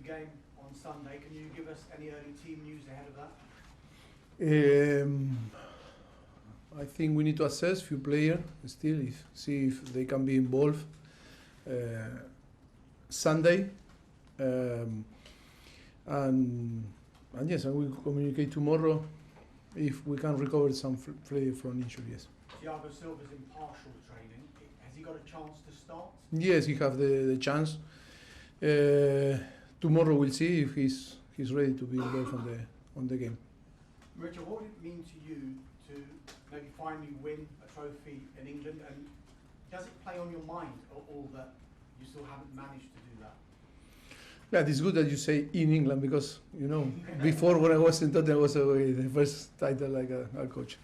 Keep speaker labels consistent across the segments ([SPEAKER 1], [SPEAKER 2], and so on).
[SPEAKER 1] game on Sunday. Can you give us any early team news ahead of that?
[SPEAKER 2] I think we need to assess few players still, see if they can be involved Sunday, and yes, I will communicate tomorrow if we can recover some players from injuries.
[SPEAKER 1] Thiago Silver's in partial training. Has he got a chance to start?
[SPEAKER 2] Yes, he have the chance. Tomorrow we'll see if he's ready to be involved on the game.
[SPEAKER 1] Mauricio, what would it mean to you to maybe finally win a trophy in England, and does it play on your mind at all that you still haven't managed to do that?
[SPEAKER 2] Yeah, it's good that you say in England because, before when I was in Tottenham, was the first title like a coach.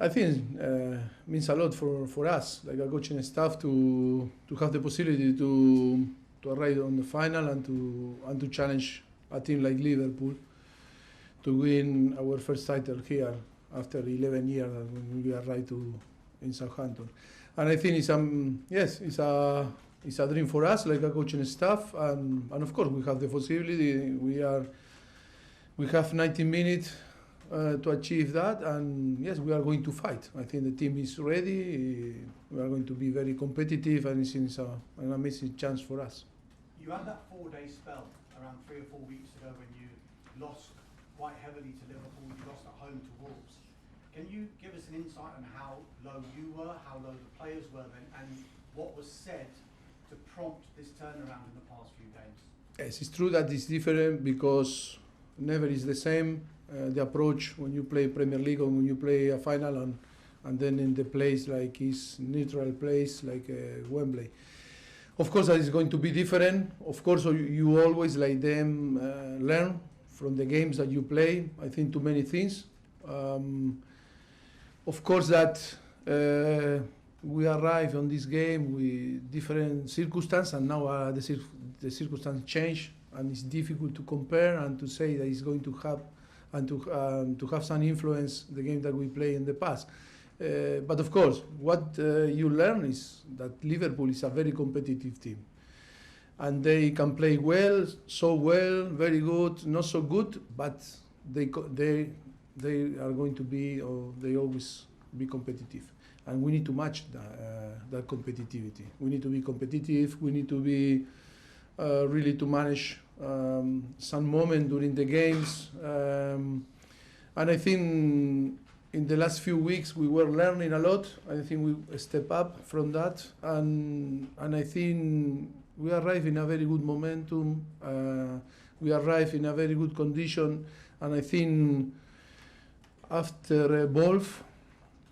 [SPEAKER 2] I think means a lot for us, like a coaching staff, to have the possibility to arrive on the final and to challenge a team like Liverpool to win our first title here after 11 years when we arrived in Southampton. And I think it's a dream for us, like a coaching staff, and of course we have the possibility. We have 90 minutes to achieve that, and yes, we are going to fight. I think the team is ready. We are going to be very competitive, and it's an amazing chance for us.
[SPEAKER 1] You had that 4-day spell around 3 or 4 weeks ago when you lost quite heavily to Liverpool. You lost at home to Wolves. Can you give us an insight on how low you were, how low the players were then, and what was said to prompt this turnaround in the past few games?
[SPEAKER 2] Yes, it's true that it's different because never is the same. The approach when you play Premier League or when you play a final and then in the place like his neutral place like Wembley. Of course that is going to be different. Of course you always like them learn from the games that you play. I think too many things. Of course that we arrive on this game with different circumstances, and now the circumstances change, and it's difficult to compare and to say that it's going to have and to have some influence the game that we play in the past. But of course, what you learn is that Liverpool is a very competitive team, and they can play well, so well, very good, not so good, but they are going to be, or they always be competitive. And we need to match that competitivity. We need to be competitive. We need to be really to manage some moment during the games. And I think in the last few weeks we were learning a lot. I think we step up from that, and I think we arrive in a very good momentum. We arrive in a very good condition, and I think after Wolf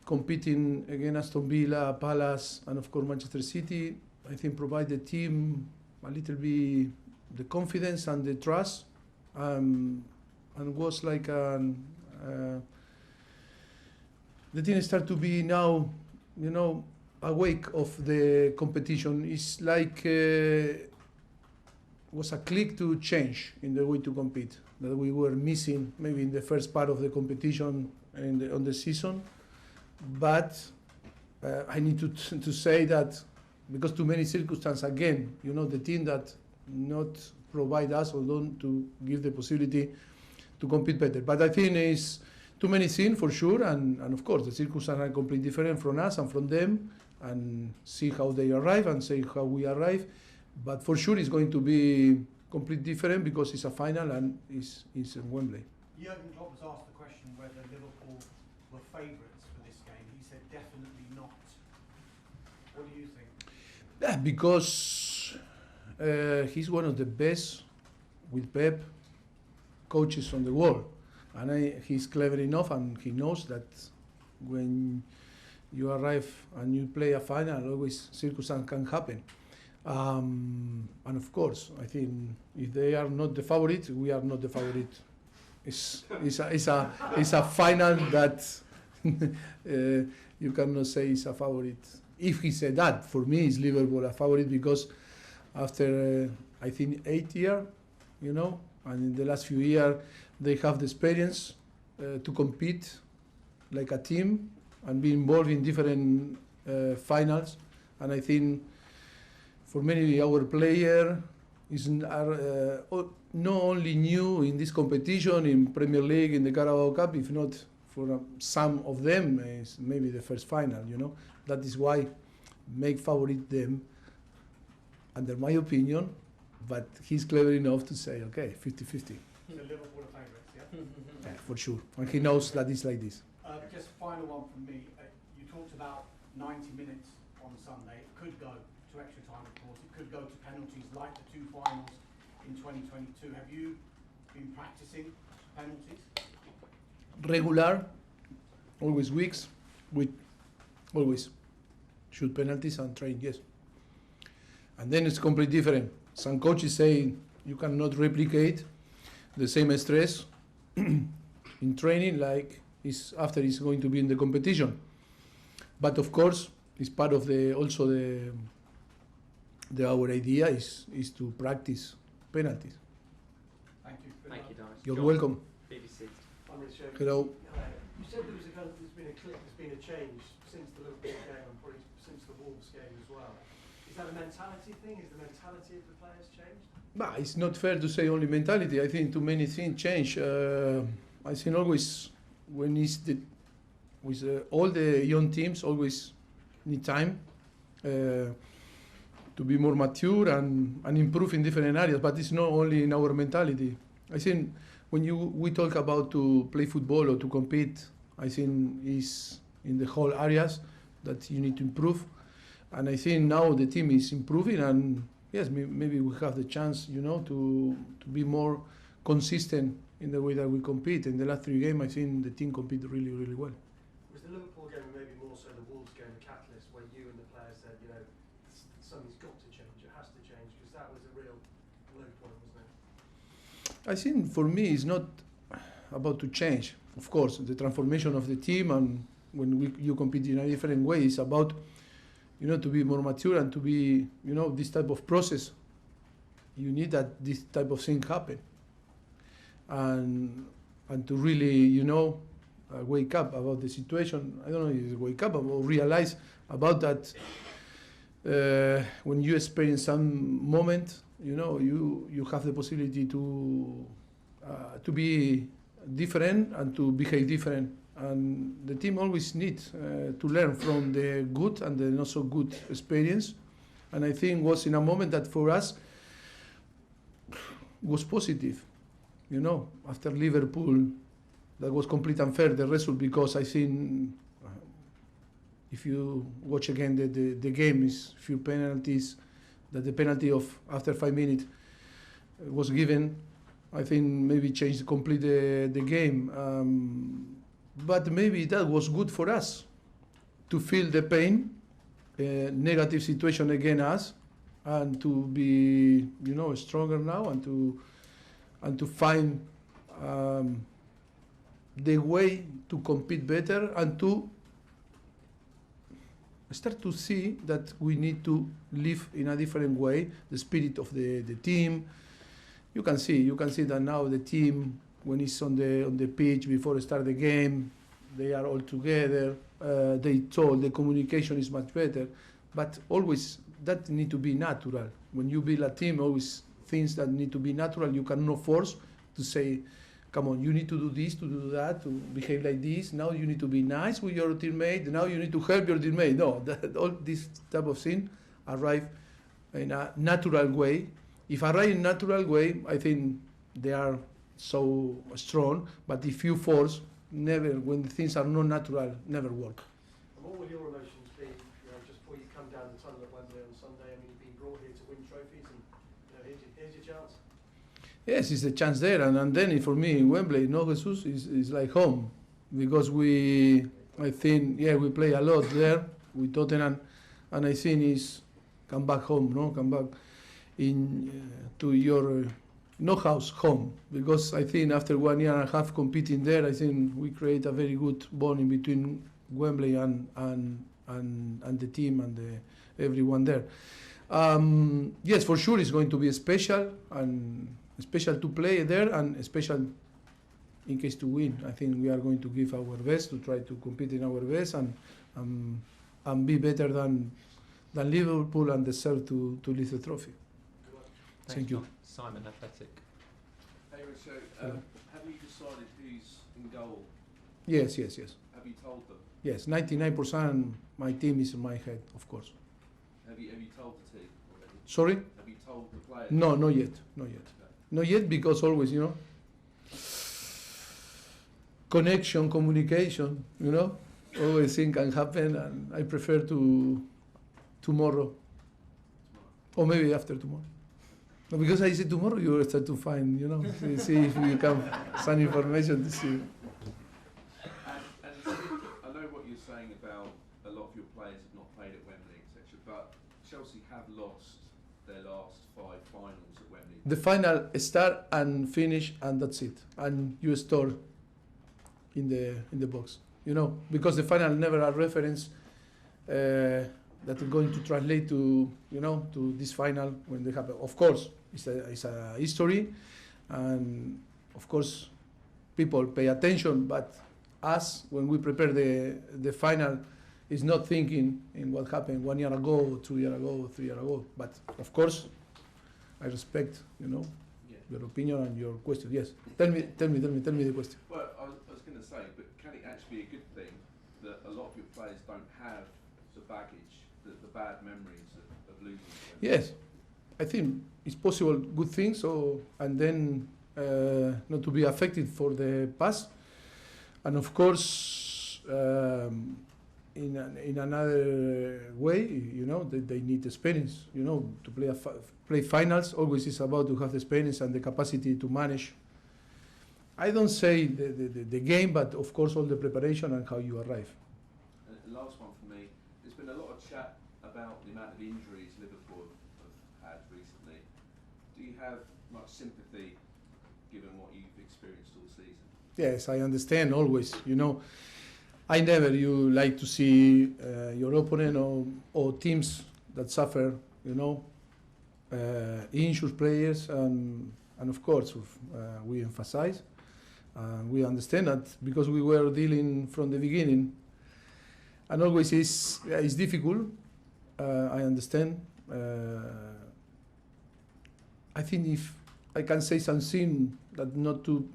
[SPEAKER 2] competing against Aston Villa, Palace, and of course Manchester City, I think provide the team a little bit the confidence and the trust, and was like the team start to be now, awake of the competition. It's like was a click to change in the way to compete that we were missing maybe in the first part of the competition on the season. But I need to say that because too many circumstances again, the team that not provide us or don't to give the possibility to compete better. But I think it's too many things for sure, and of course the circumstances are completely different from us and from them, and see how they arrive and see how we arrive. But for sure it's going to be completely different because it's a final and it's in Wembley.
[SPEAKER 1] Jurgen Klopp was asked the question whether Liverpool were favourites for this game. He said definitely not. What do you think?
[SPEAKER 2] Yeah, because he's one of the best, with Pep, coaches on the world. And he's clever enough, and he knows that when you arrive and you play a final, always circumstances can happen. And of course, I think if they are not the favorite, we are not the favorite. It's a final that you cannot say it's a favorite. If he said that, for me, is Liverpool a favorite because after I think 8 years, and in the last few years they have the experience to compete like a team and be involved in different finals. And I think for many our players not only new in this competition, in Premier League, in the Carabao Cup, if not for some of them, is maybe the first final, you know. That is why make favorite them, under my opinion, but he's clever enough to say, okay, 50-50.
[SPEAKER 1] So Liverpool are favourites, yeah?
[SPEAKER 2] Yeah, for sure. And he knows that it's like this.
[SPEAKER 1] Just final one from me. You talked about 90 minutes on Sunday. It could go to extra time, of course. It could go to penalties like the two finals in 2022. Have you been practicing penalties?
[SPEAKER 2] Regular, always weeks, with always shoot penalties and train, yes. And then it's completely different. Some coaches say you cannot replicate the same stress in training like after it's going to be in the competition. But of course, it's part of our idea is to practice penalties.
[SPEAKER 1] Thank you.
[SPEAKER 3] Thank you, Doris.
[SPEAKER 2] You're
[SPEAKER 3] John,
[SPEAKER 2] welcome.
[SPEAKER 3] BBC.
[SPEAKER 4] Mauricio,
[SPEAKER 2] Hello.
[SPEAKER 4] you said there's been a change since the Liverpool game and probably since the Wolves game as well. Is that a mentality thing? Is the mentality of the players changed?
[SPEAKER 2] Bah, it's not fair to say only mentality. I think too many things change. I think always when with all the young teams always need time to be more mature and improve in different areas. But it's not only in our mentality. I think when we talk about to play football or to compete, I think is in the whole areas that you need to improve. And I think now the team is improving, and yes, maybe we have the chance, you know, to be more consistent in the way that we compete. In the last 3 games, I think the team competed really, really well.
[SPEAKER 4] Was the Liverpool game and maybe more so the Wolves game a catalyst where you and the players said, you know, something's got to change, it has to change, because that was a real low point, wasn't it?
[SPEAKER 2] I think for me it's not about to change. Of course, the transformation of the team, and when you compete in a different way, is about, you know, to be more mature and to be, you know, this type of process. You need that this type of thing happen, and to really, you know, wake up about the situation. I don't know if it's wake up or realize about that. When you experience some moment, you know, you have the possibility to be different and to behave different. And the team always needs to learn from the good and the not so good experience. And I think was in a moment that for us was positive. You know, after Liverpool, that was completely unfair, the result, because I think if you watch again the game, is few penalties, that the penalty of after 5 minutes was given, I think maybe changed completely the game. But maybe that was good for us to feel the pain, negative situation against us, and to be, you know, stronger now, and to find the way to compete better, and to start to see that we need to live in a different way, the spirit of the team. You can see that now the team, when it's on the pitch before start the game, they are all together. They told the communication is much better, but always that need to be natural. When you build a team, always things that need to be natural. You cannot force to say, come on, you need to do this, to do that, to behave like this. Now you need to be nice with your teammate. Now you need to help your teammate. No, all this type of thing arrive in a natural way. If arrive in a natural way, I think they are so strong. But if you force, never, when things are not natural, never work.
[SPEAKER 4] And what will your emotions be, you know, just before you come down the tunnel at Wembley on Sunday? I mean, you've been brought here to win trophies, and you know, here's your chance.
[SPEAKER 2] Yes, it's a chance there, and then for me, Wembley, no, Jesus, is like home, because I think, we play a lot there with Tottenham, and I think it's come back home, come back to your house home, because I think after 1 year and a half competing there, I think we create a very good bonding between Wembley and the team and everyone there. Yes, for sure, it's going to be special, and special to play there, and special in case to win. I think we are going to give our best to try to compete in our best and be better than Liverpool, and deserve to lift the trophy. Thank you.
[SPEAKER 3] Simon, Athletic.
[SPEAKER 5] Hey Mauricio,
[SPEAKER 2] Hello.
[SPEAKER 5] have you decided who's in goal?
[SPEAKER 2] Yes.
[SPEAKER 5] Have you told them?
[SPEAKER 2] Yes, 99% my team is in my head, of course.
[SPEAKER 5] Have you told the team already?
[SPEAKER 2] Sorry?
[SPEAKER 5] Have you told the players?
[SPEAKER 2] No, not yet.
[SPEAKER 5] Okay.
[SPEAKER 2] Not yet, because always, connection, communication, always things can happen, and I prefer to tomorrow, or maybe after tomorrow. No, because I say tomorrow, you will start to find, see if you can some information to see.
[SPEAKER 5] And I know what you're saying about a lot of your players have not played at Wembley, etc. But Chelsea have lost their last 5 finals at Wembley.
[SPEAKER 2] The final start and finish, and that's it. And you store in the box, because the final never a reference that is going to translate to to this final when they happen. Of course, it's a history, and of course people pay attention. But us, when we prepare the final, is not thinking in what happened 1 year ago, 2 years ago, 3 years ago. But of course, I respect your opinion and your question. Yes, tell me the question.
[SPEAKER 5] Well, I was going to say, but can it actually be a good thing that a lot of your players don't have the baggage, the bad memories of losing?
[SPEAKER 2] Yes, I think it's possible good things, and then not to be affected for the past, and of course in another way, they need experience, to play finals. Always is about to have the experience and the capacity to manage. I don't say the game, but of course all the preparation and how you arrive.
[SPEAKER 5] And last one for me, there's been a lot of chat about the amount of injuries Liverpool have had recently. Do you have much sympathy given what you've experienced all season?
[SPEAKER 2] Yes, I understand always, I never like to see your opponent or teams that suffer, injured players, and of course we emphasize. We understand that because we were dealing from the beginning, and always is difficult. I understand. I think if I can say something that not to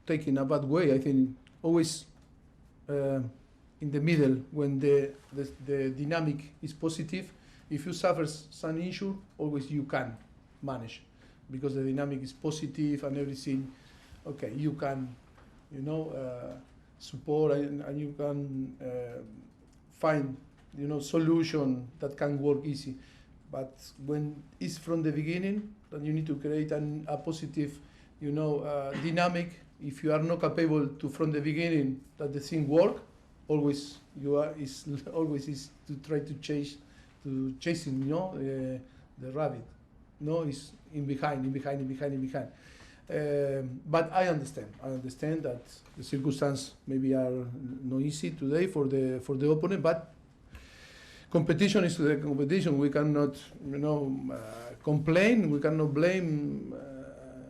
[SPEAKER 2] take in a bad way, I think always in the middle when the dynamic is positive. If you suffer some issue, always you can manage because the dynamic is positive and everything. Okay, you can, support and you can find, solution that can work easy. But when it's from the beginning, then you need to create a positive, dynamic. If you are not capable to from the beginning that the thing work, always always is to try to chasing, the rabbit. No, it's in behind. But I understand that the circumstances maybe are not easy today for the opponent, but competition is the competition. We cannot, complain. We cannot blame.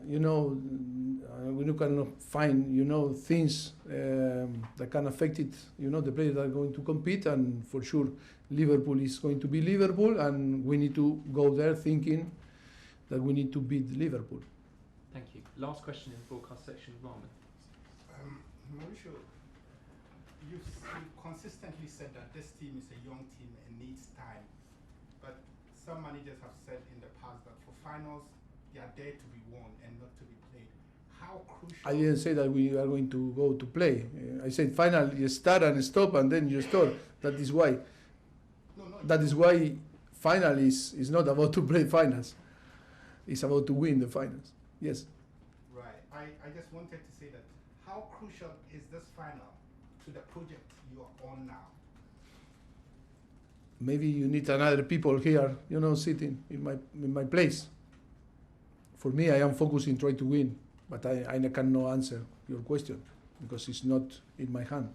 [SPEAKER 2] We cannot find, things that can affect it. The players that are going to compete, and for sure, Liverpool is going to be Liverpool, and we need to go there thinking that we need to beat Liverpool.
[SPEAKER 3] Thank you. Last question in the broadcast section, Marmon.
[SPEAKER 6] Mauricio, you've consistently said that this team is a young team and needs time. But some managers have said in the past that for finals, they are there to be won and not to be played. How crucial...
[SPEAKER 2] I didn't say that we are going to go to play. I said final, you start and stop, and then you start. That is why. That is why final is not about to play finals. It's about to win the finals. Yes.
[SPEAKER 6] Right. I just wanted to say that how crucial is this final to the project you are on now?
[SPEAKER 2] Maybe you need another people here, sitting in my place. For me, I am focusing trying to win, but I cannot answer your question because it's not in my hand.